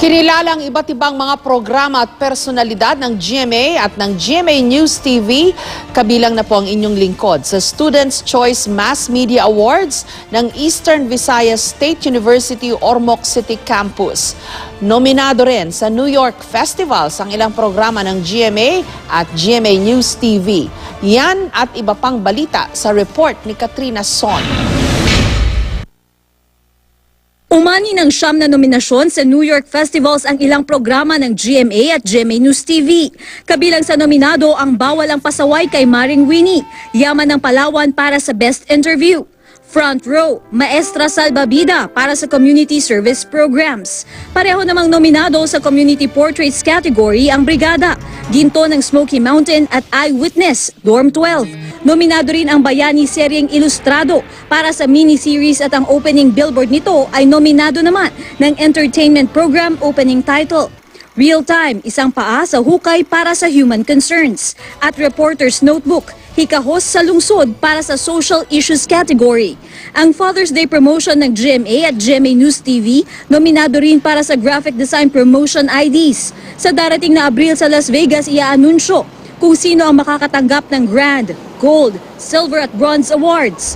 Kinilalang iba't ibang mga programa at personalidad ng GMA at ng GMA News TV, kabilang na po ang inyong lingkod sa Students' Choice Mass Media Awards ng Eastern Visayas State University Ormoc City Campus. Nominado rin sa New York Festivals ang ilang programa ng GMA at GMA News TV. Yan at iba pang balita sa report ni Katrina Son. Umani ng 9 na nominasyon sa New York Festivals ang ilang programa ng GMA at GMA News TV. Kabilang sa nominado ang Bawal ang Pasaway kay Maring Winnie, Yaman ng Palawan para sa Best Interview. Front Row, Maestra Salbabida para sa Community Service Programs. Pareho namang nominado sa Community Portraits category ang Brigada, Ginto ng Smoky Mountain at Eyewitness, Dorm 12. Nominado rin ang Bayani Seryeng Ilustrado para sa miniseries at ang opening billboard nito ay nominado naman ng Entertainment Program opening title. Real Time, Isang Paa sa Hukay para sa Human Concerns. At Reporter's Notebook, Hikahos sa Lungsod para sa Social Issues category. Ang Father's Day promotion ng GMA at GMA News TV, nominado rin para sa Graphic Design Promotion IDs. Sa darating na Abril sa Las Vegas, iaanunsyo kung sino ang makakatanggap ng Grand, Gold, Silver at Bronze Awards.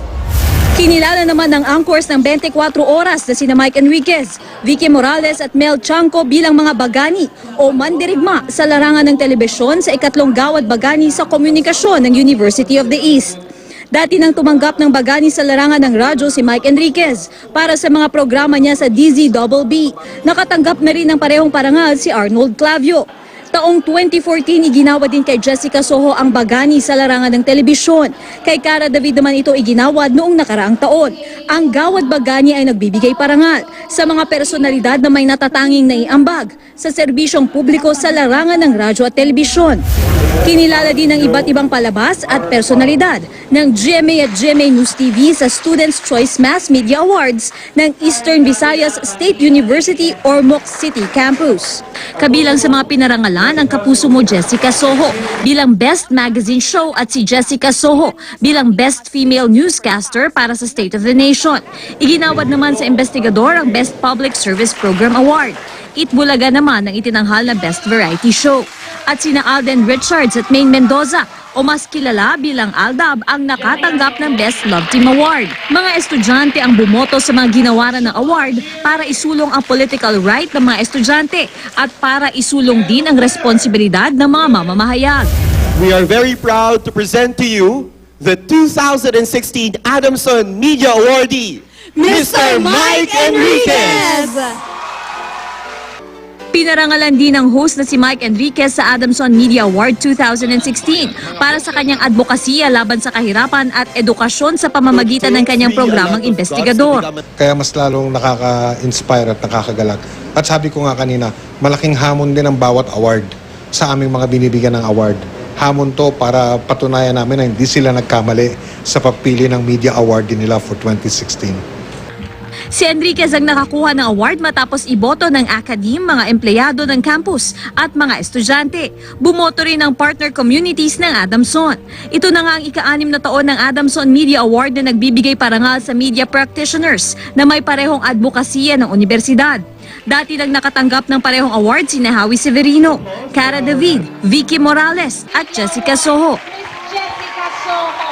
Kinilala naman ng anchors ng 24 oras na sina Mike Enriquez, Vicky Morales at Mel Chanco bilang mga bagani o mandirigma sa larangan ng telebisyon sa ikatlong Gawad Bagani sa Komunikasyon ng University of the East. Dati nang tumanggap ng bagani sa larangan ng radyo si Mike Enriquez para sa mga programa niya sa DZBB. Nakatanggap na rin ng parehong parangal si Arnold Clavio. Taong 2014, iginawa din kay Jessica Soho ang bagani sa larangan ng telebisyon. Kay Cara David naman ito iginawad noong nakaraang taon. Ang Gawad Bagani ay nagbibigay parangal sa mga personalidad na may natatanging naiambag sa serbisyong publiko sa larangan ng radyo at telebisyon. Kinilala din ng iba't ibang palabas at personalidad ng GMA at GMA News TV sa Students' Choice Mass Media Awards ng Eastern Visayas State University Ormoc City Campus. Kabilang sa mga pinarangalan ang Kapuso Mo Jessica Soho bilang Best Magazine Show at si Jessica Soho bilang Best Female Newscaster para sa State of the Nation. Iginawad naman sa investigador ang Best Public Service Program Award. Itbulaga naman ang itinanghal na Best Variety Show. At sina Alden Richards at Maine Mendoza o mas kilala bilang Aldab ang nakatanggap ng Best Love Team Award. Mga estudyante ang bumoto sa mga ginawaran ng award para isulong ang political right ng mga estudyante at para isulong din ang responsibilidad ng mga mamamahayag. We are very proud to present to you the 2016 Adamson Media Awardee, Mr. Mike Enriquez! Pinarangalan din ng host na si Mike Enriquez sa Adamson Media Award 2016 para sa kanyang advokasya laban sa kahirapan at edukasyon sa pamamagitan ng kanyang programang investigador. Kaya mas lalong nakaka-inspire at nakakagalak. At sabi ko nga kanina, malaking hamon din ang bawat award sa aming mga binibigyan ng award. Hamon to para patunayan namin na hindi sila nagkamali sa pagpili ng media award din nila for 2016. Si Enriquez ang nakakuha ng award matapos iboto ng academe, mga empleyado ng campus at mga estudyante. Bumoto rin ang partner communities ng Adamson. Ito na nga ang ika-6 na taon ng Adamson Media Award na nagbibigay parangal sa media practitioners na may parehong advokasya ng universidad. Dati lang nakatanggap ng parehong award si Hawi Severino, Cara David, Vicky Morales at Jessica Soho. Jessica Soho.